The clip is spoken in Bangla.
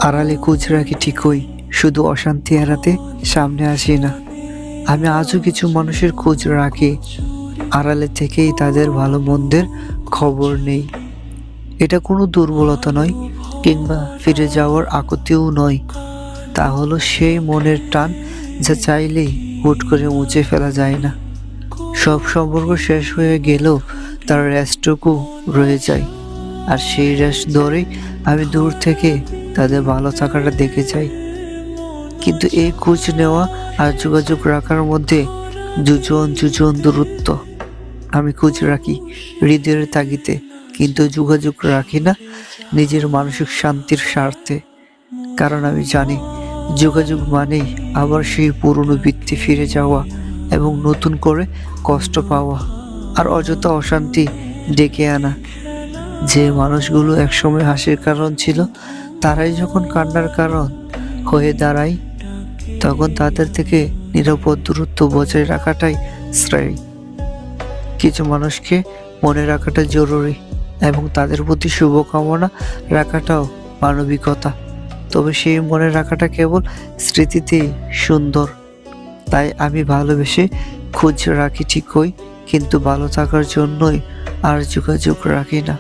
আড়ালে খোঁজ রাখি ঠিকই, শুধু অশান্তি এড়াতে সামনে আসি না। আমি আজও কিছু মানুষের খোঁজ রাখি, আড়ালে থেকেই তাদের ভালো মন্দের খবর নেই। এটা কোনো দুর্বলতা নয়, কিংবা ফিরে যাওয়ার আকুতিও নয়। তা হলো সেই মনের টান যা চাইলেই হুট করে মুছে ফেলা যায় না। সব সম্পর্ক শেষ হয়ে গেলেও তার রেশটুকু রয়ে যায়, আর সেই রেশ ধরেই আমি দূর থেকে তাদের ভালো থাকাটা দেখে যাই। কিন্তু এই খোঁজ নেওয়া আর যোগাযোগ রাখার মধ্যে যোজন দূরত্ব। আমি খোঁজ রাখি হৃদয়ের তাগিদে, কিন্তু যোগাযোগ রাখি না নিজের মানসিক শান্তির স্বার্থে। কারণ আমি জানি যোগাযোগ মানেই আবার সেই পুরনো বৃত্তি ফিরে যাওয়া এবং নতুন করে কষ্ট পাওয়া আর অযথা অশান্তি ডেকে আনা। যে মানুষগুলো একসময় হাসির কারণ ছিল, তারাই যখন কান্নার কারণ হয়ে দাঁড়ায়, তখন তাদের থেকে নিরাপদ দূরত্ব বজায় রাখাটাই শ্রেয়। কিছু মানুষকে মনে রাখাটা জরুরি, এবং তাদের প্রতি শুভকামনা রাখাটাও মানবিকতা। তবে সেই মনে রাখাটা কেবল স্মৃতিতেই সুন্দর। তাই আমি ভালোবেসে খোঁজ রাখি ঠিকই, কিন্তু ভালো থাকার জন্যই আর যোগাযোগ রাখি না।